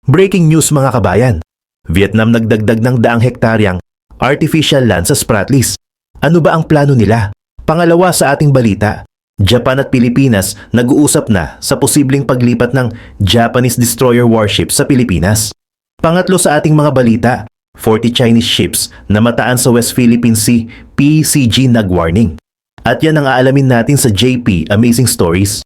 Breaking news mga kabayan. Vietnam nagdagdag ng daang hektaryang artificial land sa Spratlys. Ano ba ang plano nila? Pangalawa sa ating balita, Japan at Pilipinas nag-uusap na sa posibleng paglipat ng Japanese destroyer warship sa Pilipinas. Pangatlo sa ating mga balita, 40 Chinese ships na mataan sa West Philippine Sea, PCG nag-warning. At yan ang aalamin natin sa JP Amazing Stories.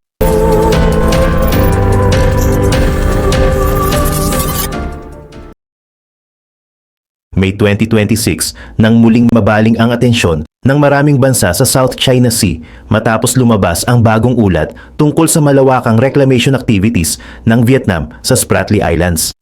May 2026 nang muling mabaling ang atensyon ng maraming bansa sa South China Sea matapos lumabas ang bagong ulat tungkol sa malawakang reclamation activities ng Vietnam sa Spratly Islands.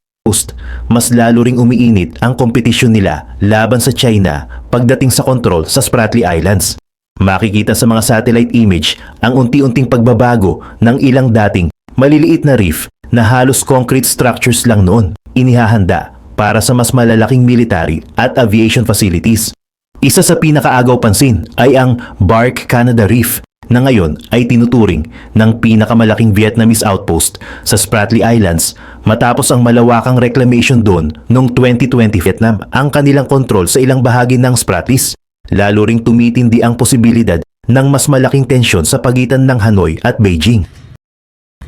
Mas lalo ring umiinit ang kompetisyon nila laban sa China pagdating sa kontrol sa Spratly Islands. Makikita sa mga satellite image ang unti-unting pagbabago ng ilang dating maliliit na reef na halos concrete structures lang noon, inihahanda para sa mas malalaking military at aviation facilities. Isa sa pinakaagaw pansin ay ang Bark Canada Reef na ngayon ay tinuturing ng pinakamalaking Vietnamese outpost sa Spratly Islands matapos ang malawakang reclamation doon noong 2020. Vietnam ang kanilang kontrol sa ilang bahagi ng Spratlys. Lalo ring tumitindi ang posibilidad ng mas malaking tensyon sa pagitan ng Hanoi at Beijing.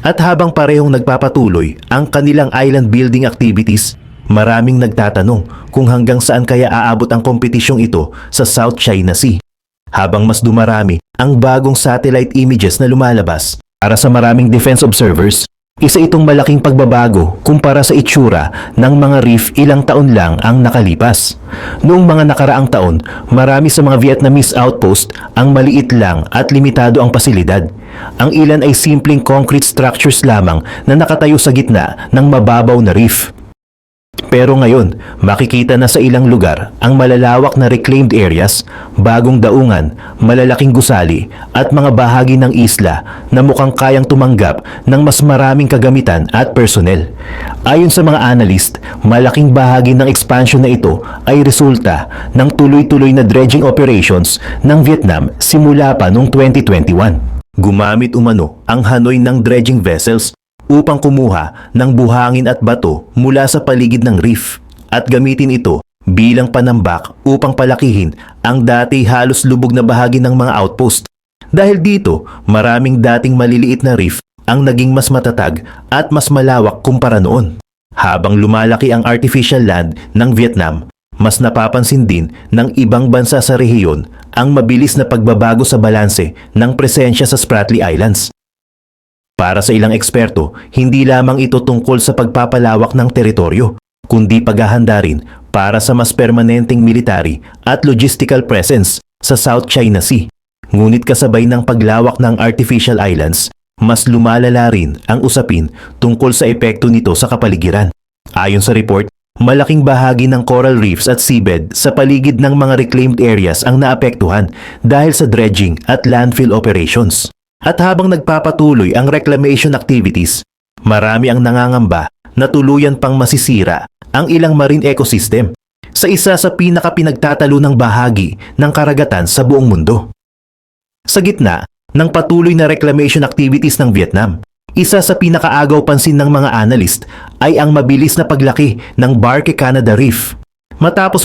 At habang parehong nagpapatuloy ang kanilang island building activities, maraming nagtatanong kung hanggang saan kaya aabot ang kompetisyong ito sa South China Sea. Habang mas dumarami ang bagong satellite images na lumalabas, para sa maraming defense observers, isa itong malaking pagbabago kumpara sa itsura ng mga reef ilang taon lang ang nakalipas. Noong mga nakaraang taon, marami sa mga Vietnamese outpost ang maliit lang at limitado ang pasilidad. Ang ilan ay simpleng concrete structures lamang na nakatayo sa gitna ng mababaw na reef. Pero ngayon, makikita na sa ilang lugar ang malalawak na reclaimed areas, bagong daungan, malalaking gusali at mga bahagi ng isla na mukhang kayang tumanggap ng mas maraming kagamitan at personnel. Ayon sa mga analyst, malaking bahagi ng expansion na ito ay resulta ng tuloy-tuloy na dredging operations ng Vietnam simula pa noong 2021. Gumamit umano ang Hanoi ng dredging vessels upang kumuha ng buhangin at bato mula sa paligid ng reef at gamitin ito bilang panambak upang palakihin ang dati halos lubog na bahagi ng mga outpost. Dahil dito, maraming dating maliliit na reef ang naging mas matatag at mas malawak kumpara noon. Habang lumalaki ang artificial land ng Vietnam, mas napapansin din ng ibang bansa sa rehiyon ang mabilis na pagbabago sa balanse ng presensya sa Spratly Islands. Para sa ilang eksperto, hindi lamang ito tungkol sa pagpapalawak ng teritoryo, kundi paghahanda rin para sa mas permanenteng military at logistical presence sa South China Sea. Ngunit kasabay ng paglawak ng artificial islands, mas lumalala rin ang usapin tungkol sa epekto nito sa kapaligiran. Ayon sa report, malaking bahagi ng coral reefs at seabed sa paligid ng mga reclaimed areas ang naapektuhan dahil sa dredging at landfill operations. At habang nagpapatuloy ang reclamation activities, marami ang nangangamba na tuluyan pang masisira ang ilang marine ecosystem sa isa sa pinakapinagtatalo ng bahagi ng karagatan sa buong mundo. Sa gitna ng patuloy na reclamation activities ng Vietnam, isa sa pinakaagaw pansin ng mga analyst ay ang mabilis na paglaki ng Bark Canada Reef. Matapos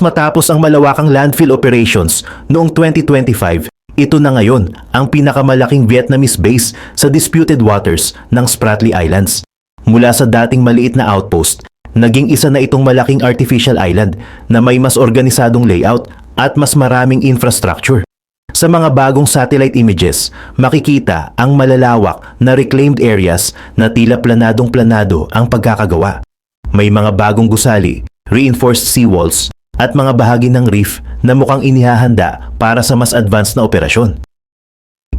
ang malawakang landfill operations noong 2025, ito na ngayon ang pinakamalaking Vietnamese base sa disputed waters ng Spratly Islands. Mula sa dating maliit na outpost, naging isa na itong malaking artificial island na may mas organisadong layout at mas maraming infrastructure. Sa mga bagong satellite images, makikita ang malalawak na reclaimed areas na tila planadong-planado ang pagkakagawa. May mga bagong gusali, reinforced seawalls, at mga bahagi ng reef na mukhang inihahanda para sa mas advanced na operasyon.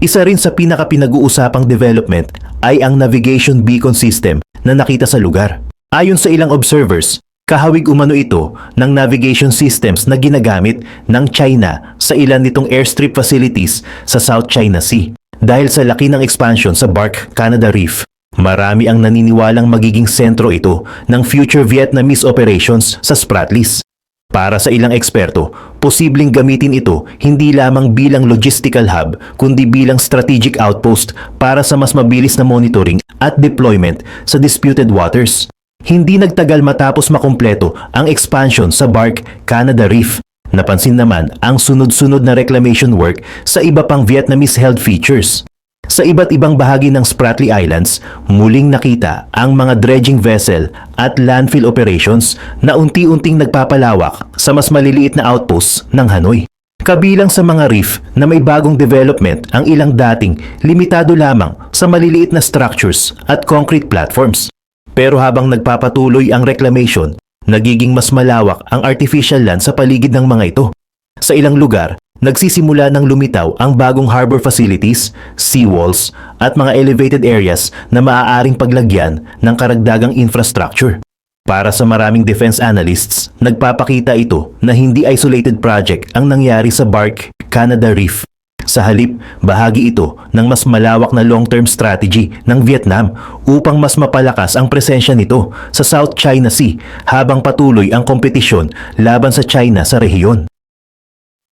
Isa rin sa pinaka-pinag-uusapang development ay ang navigation beacon system na nakita sa lugar. Ayon sa ilang observers, kahawig umano ito ng navigation systems na ginagamit ng China sa ilan nitong airstrip facilities sa South China Sea. Dahil sa laki ng expansion sa Bark Canada Reef, marami ang naniniwalang magiging sentro ito ng future Vietnamese operations sa Spratlys. Para sa ilang eksperto, posibleng gamitin ito hindi lamang bilang logistical hub kundi bilang strategic outpost para sa mas mabilis na monitoring at deployment sa disputed waters. Hindi nagtagal matapos makumpleto ang expansion sa Bark Canada Reef. Napansin naman ang sunod-sunod na reclamation work sa iba pang Vietnamese-held features. Sa iba't ibang bahagi ng Spratly Islands, muling nakita ang mga dredging vessel at landfill operations na unti-unting nagpapalawak sa mas maliliit na outposts ng Hanoi. Kabilang sa mga reef na may bagong development ang ilang dating limitado lamang sa maliliit na structures at concrete platforms. Pero habang nagpapatuloy ang reclamation, nagiging mas malawak ang artificial land sa paligid ng mga ito. Sa ilang lugar, nagsisimula ng lumitaw ang bagong harbor facilities, seawalls, at mga elevated areas na maaaring paglagyan ng karagdagang infrastructure. Para sa maraming defense analysts, nagpapakita ito na hindi isolated project ang nangyari sa Bark Canada Reef. Sa halip, bahagi ito ng mas malawak na long-term strategy ng Vietnam upang mas mapalakas ang presensya nito sa South China Sea habang patuloy ang kompetisyon laban sa China sa rehiyon.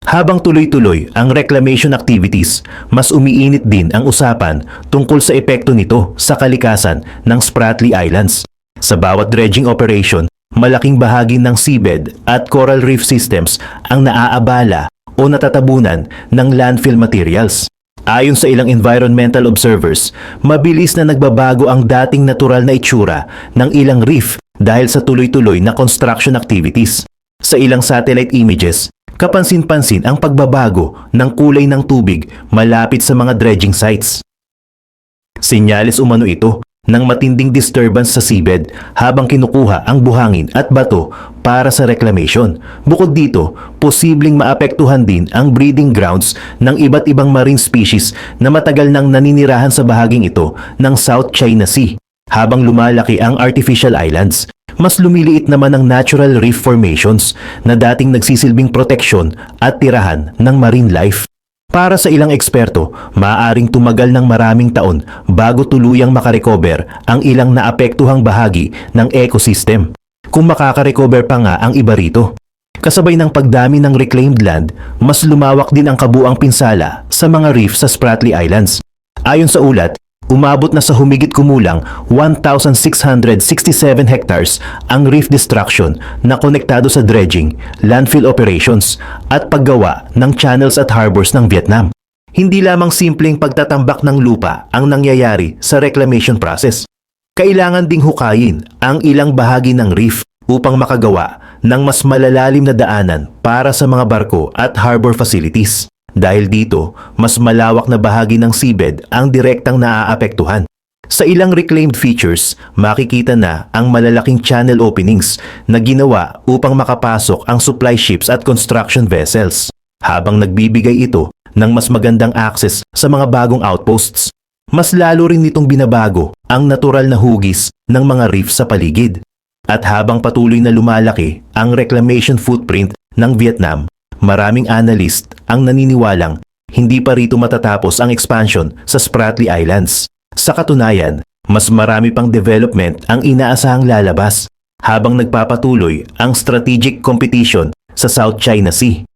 Habang tuloy-tuloy ang reclamation activities, mas umiinit din ang usapan tungkol sa epekto nito sa kalikasan ng Spratly Islands. Sa bawat dredging operation, malaking bahagi ng seabed at coral reef systems ang naaabala o natatabunan ng landfill materials. Ayon sa ilang environmental observers, mabilis na nagbabago ang dating natural na itsura ng ilang reef dahil sa tuloy-tuloy na construction activities. Sa ilang satellite images, kapansin-pansin ang pagbabago ng kulay ng tubig malapit sa mga dredging sites. Senyales umano ito ng matinding disturbance sa seabed habang kinukuha ang buhangin at bato para sa reclamation. Bukod dito, posibleng maapektuhan din ang breeding grounds ng iba't ibang marine species na matagal nang naninirahan sa bahaging ito ng South China Sea. Habang lumalaki ang artificial islands, mas lumiliit naman ang natural reef formations na dating nagsisilbing proteksyon at tirahan ng marine life. Para sa ilang eksperto, maaaring tumagal ng maraming taon bago tuluyang makarecover ang ilang naapektuhang bahagi ng ecosystem. Kung makakarecover pa nga ang iba rito. Kasabay ng pagdami ng reclaimed land, mas lumawak din ang kabuang pinsala sa mga reef sa Spratly Islands. Ayon sa ulat, umabot na sa humigit kumulang 1,667 hectares ang reef destruction na konektado sa dredging, landfill operations at paggawa ng channels at harbors ng Vietnam. Hindi lamang simpleng pagtatambak ng lupa ang nangyayari sa reclamation process. Kailangan ding hukayin ang ilang bahagi ng reef upang makagawa ng mas malalalim na daanan para sa mga barko at harbor facilities. Dahil dito, mas malawak na bahagi ng seabed ang direktang naaapektuhan. Sa ilang reclaimed features, makikita na ang malalaking channel openings na ginawa upang makapasok ang supply ships at construction vessels, habang nagbibigay ito ng mas magandang access sa mga bagong outposts. Mas lalo rin nitong binabago ang natural na hugis ng mga reef sa paligid. At habang patuloy na lumalaki ang reclamation footprint ng Vietnam, maraming analyst ang naniniwalang hindi pa rito matatapos ang expansion sa Spratly Islands. Sa katunayan, mas marami pang development ang inaasahang lalabas habang nagpapatuloy ang strategic competition sa South China Sea.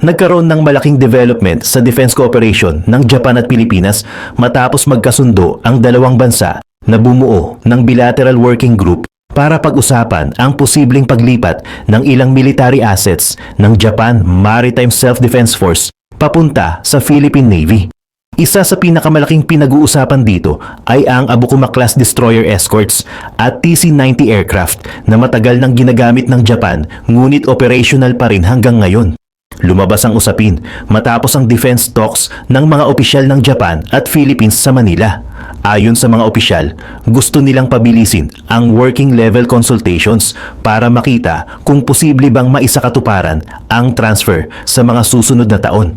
Nagkaroon ng malaking development sa defense cooperation ng Japan at Pilipinas matapos magkasundo ang dalawang bansa na bumuo ng bilateral working group para pag-usapan ang posibleng paglipat ng ilang military assets ng Japan Maritime Self-Defense Force papunta sa Philippine Navy. Isa sa pinakamalaking pinag-uusapan dito ay ang Abukuma-class destroyer escorts at TC-90 aircraft na matagal nang ginagamit ng Japan ngunit operational pa rin hanggang ngayon. Lumabas ang usapin matapos ang defense talks ng mga opisyal ng Japan at Philippines sa Manila. Ayon sa mga opisyal, gusto nilang pabilisin ang working level consultations para makita kung posible bang maisakatuparan ang transfer sa mga susunod na taon.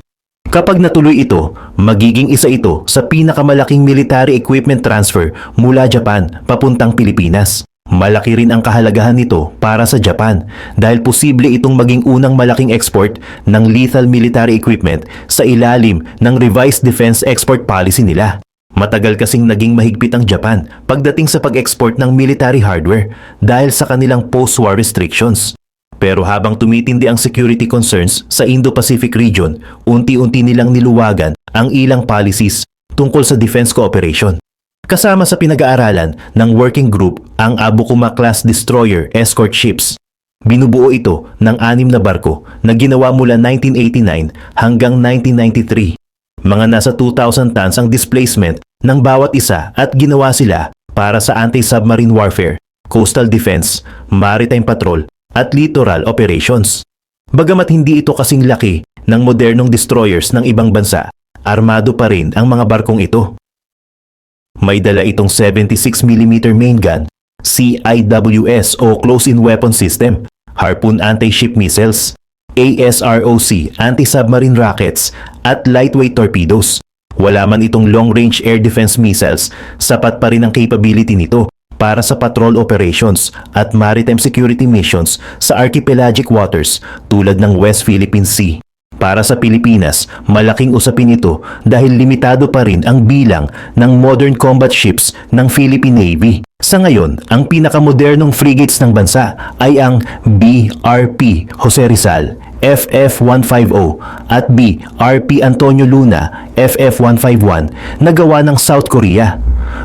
Kapag natuloy ito, magiging isa ito sa pinakamalaking military equipment transfer mula Japan papuntang Pilipinas. Malaki rin ang kahalagahan nito para sa Japan dahil posible itong maging unang malaking export ng lethal military equipment sa ilalim ng revised defense export policy nila. Matagal kasing naging mahigpit ang Japan pagdating sa pag-export ng military hardware dahil sa kanilang post-war restrictions. Pero habang tumitindi ang security concerns sa Indo-Pacific region, unti-unti nilang niluwagan ang ilang policies tungkol sa defense cooperation. Kasama sa pinag-aaralan ng working group ang Abukuma-class destroyer escort ships. Binubuo ito ng 6 na barko na ginawa mula 1989 hanggang 1993. Mga nasa 2,000 tons ang displacement ng bawat isa at ginawa sila para sa anti-submarine warfare, coastal defense, maritime patrol at littoral operations. Bagamat hindi ito kasing laki ng modernong destroyers ng ibang bansa, armado pa rin ang mga barkong ito. May dala itong 76mm main gun, CIWS o Close-in Weapon System, Harpoon anti-ship missiles, ASROC anti-submarine rockets at lightweight torpedoes. Wala man itong long-range air defense missiles, sapat pa rin ang capability nito para sa patrol operations at maritime security missions sa archipelagic waters tulad ng West Philippine Sea. Para sa Pilipinas, malaking usapin ito dahil limitado pa rin ang bilang ng modern combat ships ng Philippine Navy. Sa ngayon, ang pinakamodernong frigates ng bansa ay ang BRP Jose Rizal, FF-150 at BRP Antonio Luna, FF-151 na gawa ng South Korea.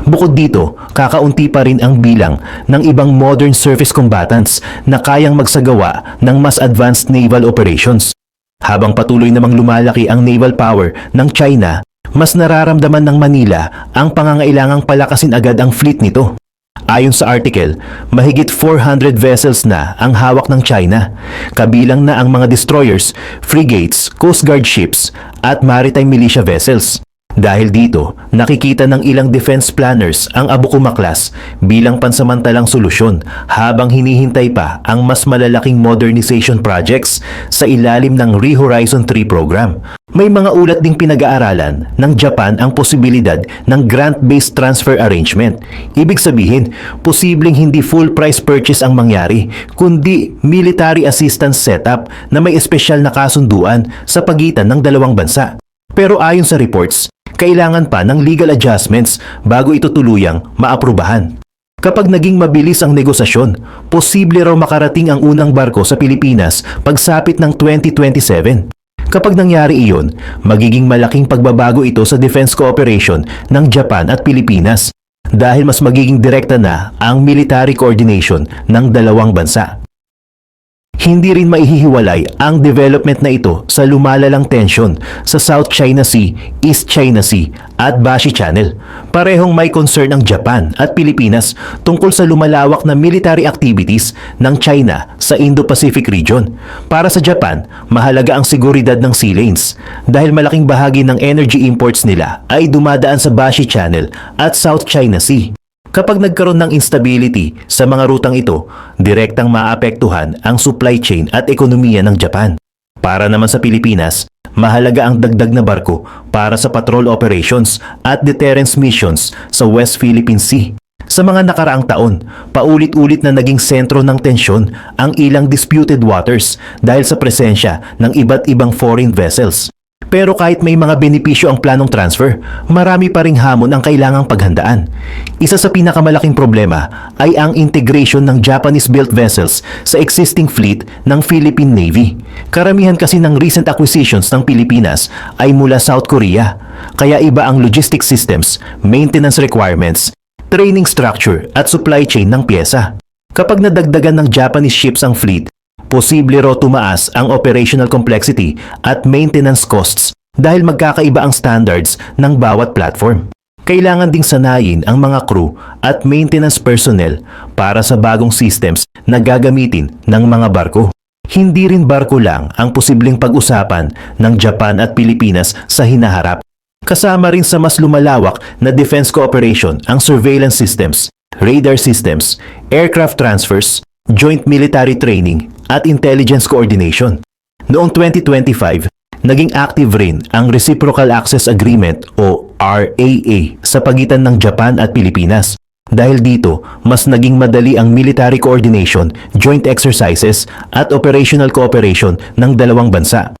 Bukod dito, kakaunti pa rin ang bilang ng ibang modern surface combatants na kayang magsagawa ng mas advanced naval operations. Habang patuloy namang lumalaki ang naval power ng China, mas nararamdaman ng Manila ang pangangailangang palakasin agad ang fleet nito. Ayon sa article, mahigit 400 vessels na ang hawak ng China, kabilang na ang mga destroyers, frigates, coast guard ships at maritime militia vessels. Dahil dito, nakikita ng ilang defense planners ang Abukuma class bilang pansamantalang solusyon habang hinihintay pa ang mas malalaking modernization projects sa ilalim ng ReHorizon 3 program. May mga ulat ding pinag-aaralan ng Japan ang posibilidad ng grant-based transfer arrangement. Ibig sabihin, posibleng hindi full price purchase ang mangyari, kundi military assistance setup na may espesyal na kasunduan sa pagitan ng dalawang bansa. Pero ayon sa reports, kailangan pa ng legal adjustments bago ito tuluyang maaprubahan. Kapag naging mabilis ang negosasyon, posible raw makarating ang unang barko sa Pilipinas pagsapit ng 2027. Kapag nangyari iyon, magiging malaking pagbabago ito sa defense cooperation ng Japan at Pilipinas dahil mas magiging direkta na ang military coordination ng dalawang bansa. Hindi rin maihihiwalay ang development na ito sa lumalalang tensyon sa South China Sea, East China Sea at Bashi Channel. Parehong may concern ang Japan at Pilipinas tungkol sa lumalawak na military activities ng China sa Indo-Pacific region. Para sa Japan, mahalaga ang seguridad ng sea lanes dahil malaking bahagi ng energy imports nila ay dumadaan sa Bashi Channel at South China Sea. Kapag nagkaroon ng instability sa mga rutang ito, direktang maapektuhan ang supply chain at ekonomiya ng Japan. Para naman sa Pilipinas, mahalaga ang dagdag na barko para sa patrol operations at deterrence missions sa West Philippine Sea. Sa mga nakaraang taon, paulit-ulit na naging sentro ng tensyon ang ilang disputed waters dahil sa presensya ng iba't ibang foreign vessels. Pero kahit may mga benepisyo ang planong transfer, marami pa ring hamon ang kailangang paghandaan. Isa sa pinakamalaking problema ay ang integration ng Japanese-built vessels sa existing fleet ng Philippine Navy. Karamihan kasi ng recent acquisitions ng Pilipinas ay mula South Korea, kaya iba ang logistics systems, maintenance requirements, training structure at supply chain ng pyesa. Kapag nadagdagan ng Japanese ships ang fleet, posible raw tumaas ang operational complexity at maintenance costs dahil magkakaiba ang standards ng bawat platform. Kailangan ding sanayin ang mga crew at maintenance personnel para sa bagong systems na gagamitin ng mga barko. Hindi rin barko lang ang posibleng pag-usapan ng Japan at Pilipinas sa hinaharap. Kasama rin sa mas lumalawak na defense cooperation ang surveillance systems, radar systems, aircraft transfers, joint military training at intelligence coordination. Noong 2025, naging active rin ang Reciprocal Access Agreement o RAA sa pagitan ng Japan at Pilipinas. Dahil dito, mas naging madali ang military coordination, joint exercises at operational cooperation ng dalawang bansa.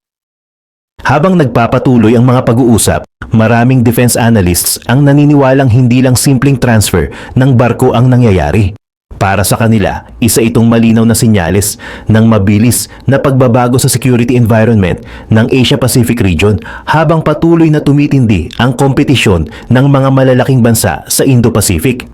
Habang nagpapatuloy ang mga pag-uusap, maraming defense analysts ang naniniwalang hindi lang simpleng transfer ng barko ang nangyayari. Para sa kanila, isa itong malinaw na senyales ng mabilis na pagbabago sa security environment ng Asia-Pacific region habang patuloy na tumitindi ang kompetisyon ng mga malalaking bansa sa Indo-Pacific.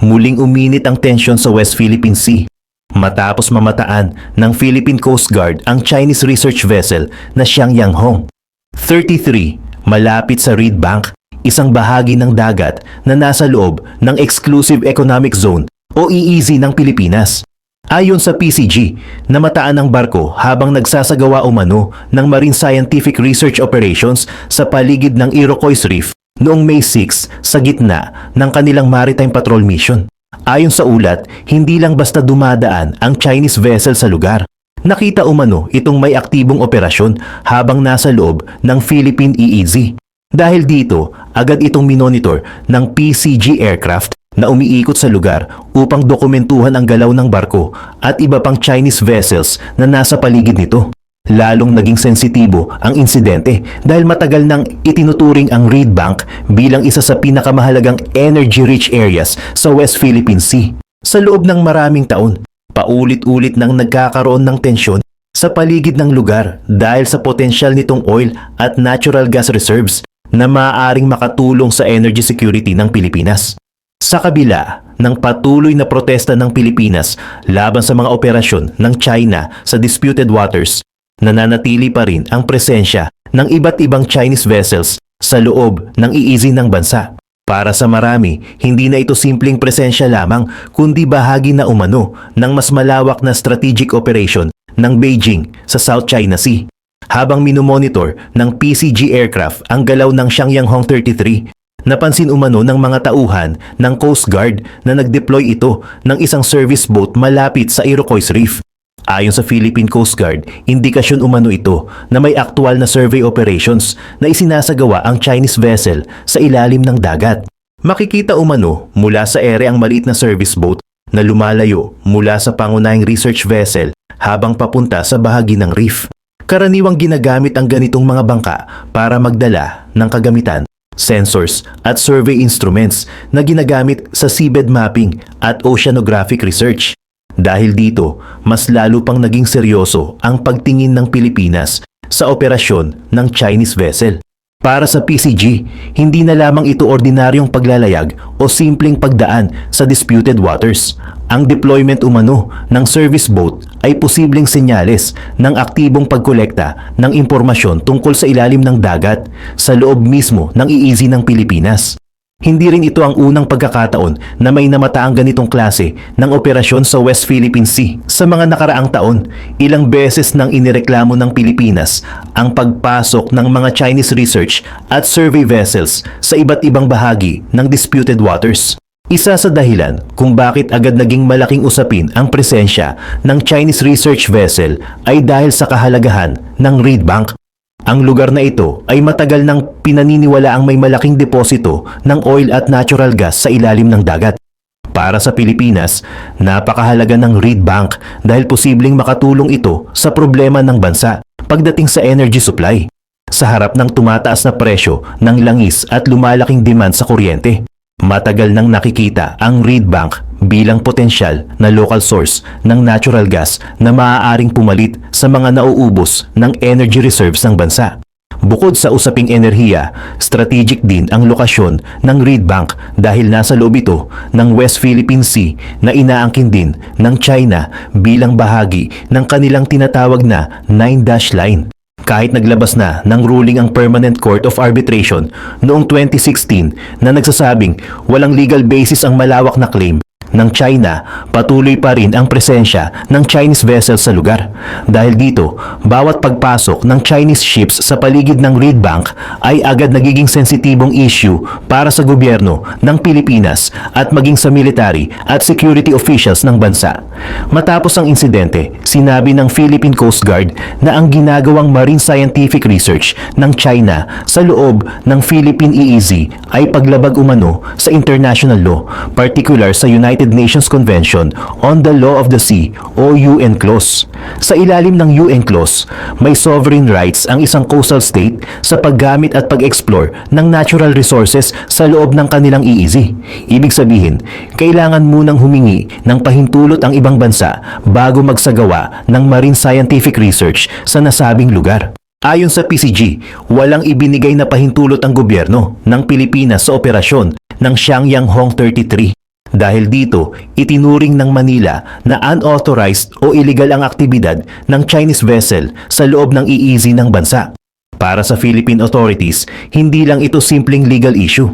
muling uminit ang tensyon sa West Philippine Sea matapos mamataan ng Philippine Coast Guard ang Chinese research vessel na Xiangyang Hong 33 malapit sa Reed Bank, isang bahagi ng dagat na nasa loob ng Exclusive Economic Zone o EEZ ng Pilipinas. Ayon sa PCG, namataan ang barko habang nagsasagawa umano ng Marine Scientific Research Operations sa paligid ng Iroquois Reef noong May 6 sa gitna ng kanilang maritime patrol mission. Ayon sa ulat, hindi lang basta dumadaan ang Chinese vessel sa lugar. Nakita umano itong may aktibong operasyon habang nasa loob ng Philippine EEZ. Dahil dito, agad itong minonitor ng PCG aircraft na umiikot sa lugar upang dokumentuhan ang galaw ng barko at iba pang Chinese vessels na nasa paligid nito. Lalong naging sensitibo ang insidente dahil matagal nang itinuturing ang Reed Bank bilang isa sa pinakamahalagang energy-rich areas sa West Philippine Sea. Sa loob ng maraming taon, paulit-ulit nang nagkakaroon ng tensyon sa paligid ng lugar dahil sa potensyal nitong oil at natural gas reserves na maaaring makatulong sa energy security ng Pilipinas. Sa kabila ng patuloy na protesta ng Pilipinas laban sa mga operasyon ng China sa disputed waters, nananatili pa rin ang presensya ng iba't ibang Chinese vessels sa loob ng EEZ ng bansa. Para sa marami, hindi na ito simpleng presensya lamang kundi bahagi na umano ng mas malawak na strategic operation ng Beijing sa South China Sea. Habang minomonitor ng PCG aircraft ang galaw ng Xiangyang Hong 33, napansin umano ng mga tauhan ng Coast Guard na nag-deploy ito ng isang service boat malapit sa Iroquois Reef. Ayon sa Philippine Coast Guard, indikasyon umano ito na may aktual na survey operations na isinasagawa ang Chinese vessel sa ilalim ng dagat. Makikita umano mula sa ere ang maliit na service boat na lumalayo mula sa pangunahing research vessel habang papunta sa bahagi ng reef. Karaniwang ginagamit ang ganitong mga bangka para magdala ng kagamitan, sensors at survey instruments na ginagamit sa seabed mapping at oceanographic research. Dahil dito, mas lalo pang naging seryoso ang pagtingin ng Pilipinas sa operasyon ng Chinese vessel. Para sa PCG, hindi na lamang ito ordinaryong paglalayag o simpleng pagdaan sa disputed waters. Ang deployment umano ng service boat ay posibleng senyales ng aktibong pagkolekta ng impormasyon tungkol sa ilalim ng dagat sa loob mismo ng EEZ ng Pilipinas. Hindi rin ito ang unang pagkakataon na may namataang ganitong klase ng operasyon sa West Philippine Sea. Sa mga nakaraang taon, ilang beses nang inireklamo ng Pilipinas ang pagpasok ng mga Chinese research at survey vessels sa iba't ibang bahagi ng disputed waters. Isa sa dahilan kung bakit agad naging malaking usapin ang presensya ng Chinese research vessel ay dahil sa kahalagahan ng Reed Bank. Ang lugar na ito ay matagal nang pinaniniwala ang may malaking deposito ng oil at natural gas sa ilalim ng dagat. Para sa Pilipinas, napakahalaga ng Reed Bank dahil posibleng makatulong ito sa problema ng bansa pagdating sa energy supply. Sa harap ng tumataas na presyo ng langis at lumalaking demand sa kuryente, matagal nang nakikita ang Reed Bank bilang potensyal na local source ng natural gas na maaaring pumalit sa mga nauubos ng energy reserves ng bansa. Bukod sa usaping enerhiya, strategic din ang lokasyon ng Reed Bank dahil nasa loob ito ng West Philippine Sea na inaangkin din ng China bilang bahagi ng kanilang tinatawag na 9-dash line. Kahit naglabas na ng ruling ang Permanent Court of Arbitration noong 2016 na nagsasabing walang legal basis ang malawak na claim ng China, patuloy pa rin ang presensya ng Chinese vessels sa lugar. Dahil dito, bawat pagpasok ng Chinese ships sa paligid ng Reed Bank ay agad nagiging sensitibong issue para sa gobyerno ng Pilipinas at maging sa military at security officials ng bansa. Matapos ang insidente, sinabi ng Philippine Coast Guard na ang ginagawang marine scientific research ng China sa loob ng Philippine EEZ ay paglabag umano sa international law, particular sa United Nations Convention on the Law of the Sea o UN Clause. Sa ilalim ng UN Clause, may sovereign rights ang isang coastal state sa paggamit at pag-explore ng natural resources sa loob ng kanilang EEZ. Ibig sabihin, kailangan munang humingi ng pahintulot ang ibang bansa bago magsagawa ng marine scientific research sa nasabing lugar. Ayon sa PCG, walang ibinigay na pahintulot ang gobyerno ng Pilipinas sa operasyon ng Xiangyang Hong 33. Dahil dito, itinuring ng Manila na unauthorized o illegal ang aktibidad ng Chinese vessel sa loob ng EEZ ng bansa. Para sa Philippine authorities, hindi lang ito simpleng legal issue.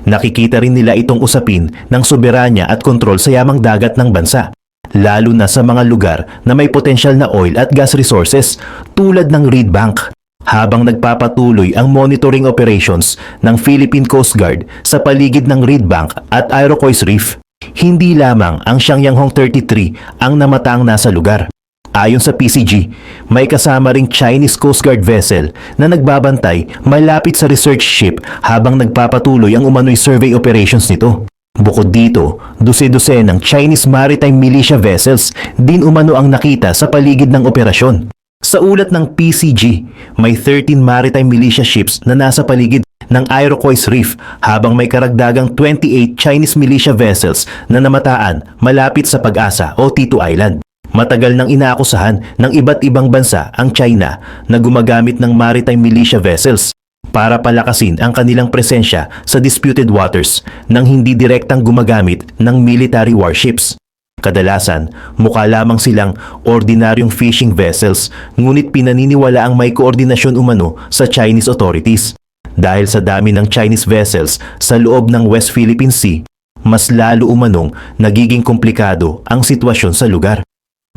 Nakikita rin nila itong usapin ng soberanya at kontrol sa yamang dagat ng bansa, lalo na sa mga lugar na may potensyal na oil at gas resources tulad ng Reed Bank. Habang nagpapatuloy ang monitoring operations ng Philippine Coast Guard sa paligid ng Reed Bank at Iroquois Reef, hindi lamang ang Xiangyang 33 ang namataang nasa lugar. Ayon sa PCG, may kasama ring Chinese Coast Guard vessel na nagbabantay malapit sa research ship habang nagpapatuloy ang umano'y survey operations nito. Bukod dito, dose-dose ng Chinese Maritime Militia vessels din umano ang nakita sa paligid ng operasyon. Sa ulat ng PCG, may 13 maritime militia ships na nasa paligid ng Iroquois Reef habang may karagdagang 28 Chinese militia vessels na namataan malapit sa Pag-asa o Tito Island. Matagal nang inaakusahan ng iba't ibang bansa ang China na gumagamit ng maritime militia vessels para palakasin ang kanilang presensya sa disputed waters nang hindi direktang gumagamit ng military warships. Kadalasan, mukha lamang silang ordinaryong fishing vessels ngunit pinaniniwala ang may koordinasyon umano sa Chinese authorities. Dahil sa dami ng Chinese vessels sa loob ng West Philippine Sea, mas lalo umanong nagiging komplikado ang sitwasyon sa lugar.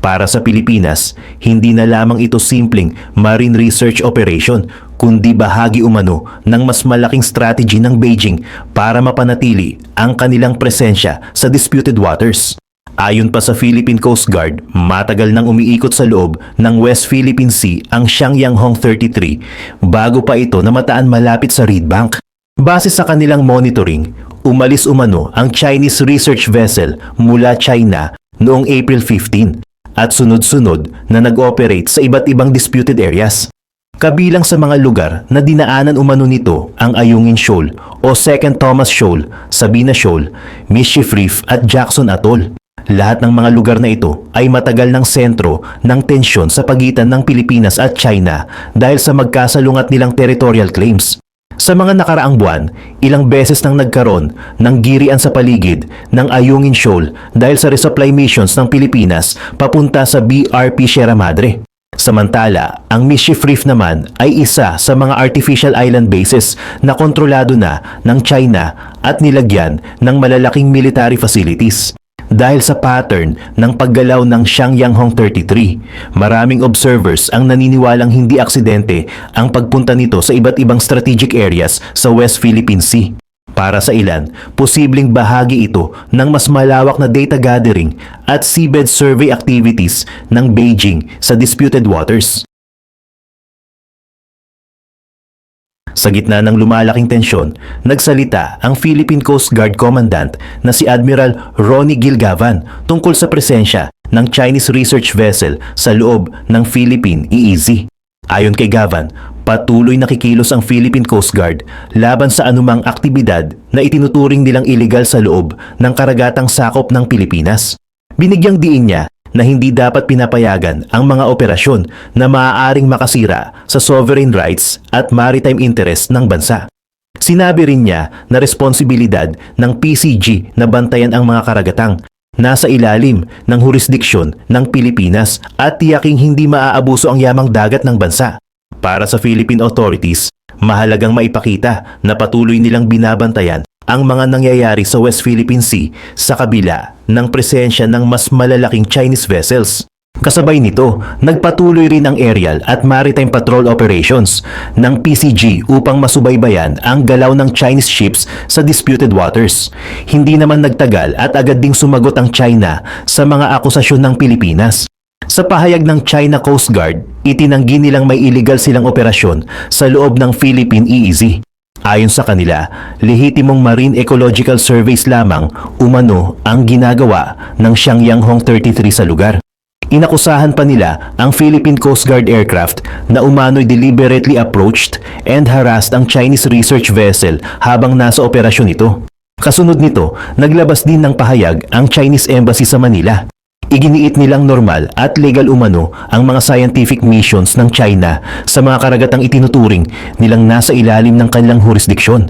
Para sa Pilipinas, hindi na lamang ito simpleng marine research operation, kundi bahagi umano ng mas malaking strategy ng Beijing para mapanatili ang kanilang presensya sa disputed waters. Ayon pa sa Philippine Coast Guard, matagal nang umiikot sa loob ng West Philippine Sea ang Xiangyang 33 bago pa ito namataan malapit sa Reed Bank. Base sa kanilang monitoring, umalis umano ang Chinese research vessel mula China noong April 15 at sunod-sunod na nag-operate sa iba't ibang disputed areas. Kabilang sa mga lugar na dinaanan umano nito ang Ayungin Shoal o Second Thomas Shoal, Sabina Shoal, Mischief Reef at Jackson Atoll. Lahat ng mga lugar na ito ay matagal ng sentro ng tensyon sa pagitan ng Pilipinas at China dahil sa magkasalungat nilang territorial claims. Sa mga nakaraang buwan, ilang beses nang nagkaroon ng girian sa paligid ng Ayungin Shoal dahil sa resupply missions ng Pilipinas papunta sa BRP Sierra Madre. Samantala, ang Mischief Reef naman ay isa sa mga artificial island bases na kontrolado na ng China at nilagyan ng malalaking military facilities. Dahil sa pattern ng paggalaw ng Xiangyang 33, maraming observers ang naniniwalang hindi aksidente ang pagpunta nito sa iba't ibang strategic areas sa West Philippine Sea. Para sa ilan, posibleng bahagi ito ng mas malawak na data gathering at seabed survey activities ng Beijing sa disputed waters. Sa gitna ng lumalaking tensyon, nagsalita ang Philippine Coast Guard Commandant na si Admiral Ronnie Gilgavan tungkol sa presensya ng Chinese research vessel sa loob ng Philippine EEZ. Ayon kay Gavan, patuloy nakikilos ang Philippine Coast Guard laban sa anumang aktibidad na itinuturing nilang iligal sa loob ng karagatang sakop ng Pilipinas. Binigyang diin niya na hindi dapat pinapayagan ang mga operasyon na maaaring makasira sa sovereign rights at maritime interest ng bansa. Sinabi rin niya na responsibilidad ng PCG na bantayan ang mga karagatang nasa ilalim ng jurisdiksyon ng Pilipinas at tiyaking hindi maaabuso ang yamang dagat ng bansa. Para sa Philippine authorities, mahalagang maipakita na patuloy nilang binabantayan ang mga nangyayari sa West Philippine Sea sa kabila ng presensya ng mas malalaking Chinese vessels. Kasabay nito, nagpatuloy rin ang aerial at maritime patrol operations ng PCG upang masubaybayan ang galaw ng Chinese ships sa disputed waters. Hindi naman nagtagal at agad ding sumagot ang China sa mga akusasyon ng Pilipinas. Sa pahayag ng China Coast Guard, itinanggi nilang may illegal silang operasyon sa loob ng Philippine EEZ. Ayon sa kanila, lehitimong marine ecological surveys lamang umano ang ginagawa ng Xiangyang 33 sa lugar. Inakusahan pa nila ang Philippine Coast Guard aircraft na umano'y deliberately approached and harassed ang Chinese research vessel habang nasa operasyon ito. Kasunod nito, naglabas din ng pahayag ang Chinese Embassy sa Manila. Iginiit nilang normal at legal umano ang mga scientific missions ng China sa mga karagatang itinuturing nilang nasa ilalim ng kanilang jurisdiksyon.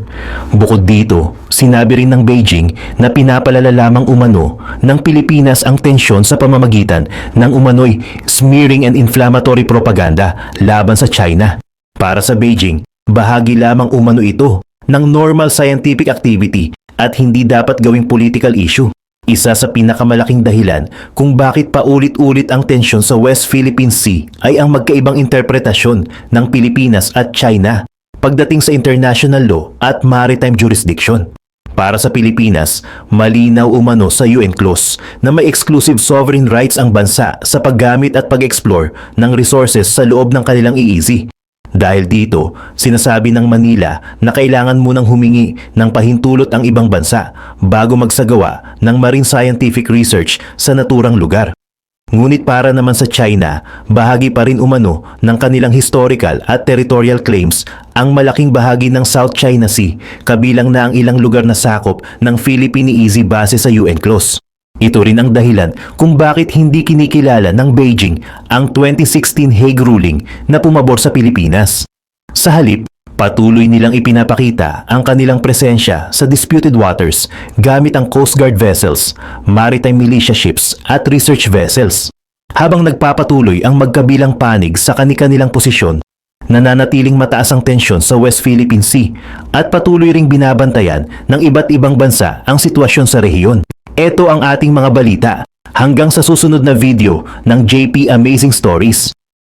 Bukod dito, sinabi rin ng Beijing na pinapalala lamang umano ng Pilipinas ang tensyon sa pamamagitan ng umano'y smearing and inflammatory propaganda laban sa China. Para sa Beijing, bahagi lamang umano ito ng normal scientific activity at hindi dapat gawing political issue. Isa sa pinakamalaking dahilan kung bakit paulit-ulit ang tensyon sa West Philippine Sea ay ang magkaibang interpretasyon ng Pilipinas at China pagdating sa international law at maritime jurisdiction. Para sa Pilipinas, malinaw umano sa UN clause na may exclusive sovereign rights ang bansa sa paggamit at pag-explore ng resources sa loob ng kanilang EEZ. Dahil dito, sinasabi ng Manila na kailangan munang humingi ng pahintulot ang ibang bansa bago magsagawa ng marine scientific research sa naturang lugar. Ngunit para naman sa China, bahagi pa rin umano ng kanilang historical at territorial claims ang malaking bahagi ng South China Sea, kabilang na ang ilang lugar na sakop ng Philippine EEZ base sa UN clause. Ito rin ang dahilan kung bakit hindi kinikilala ng Beijing ang 2016 Hague ruling na pumabor sa Pilipinas. Sa halip, patuloy nilang ipinapakita ang kanilang presensya sa disputed waters gamit ang Coast Guard vessels, maritime militia ships at research vessels. Habang nagpapatuloy ang magkabilang panig sa kani-kanilang posisyon, nananatiling mataas ang tensyon sa West Philippine Sea at patuloy ring binabantayan ng iba't ibang bansa ang sitwasyon sa rehiyon. Ito ang ating mga balita. Hanggang sa susunod na video ng JP Amazing Stories.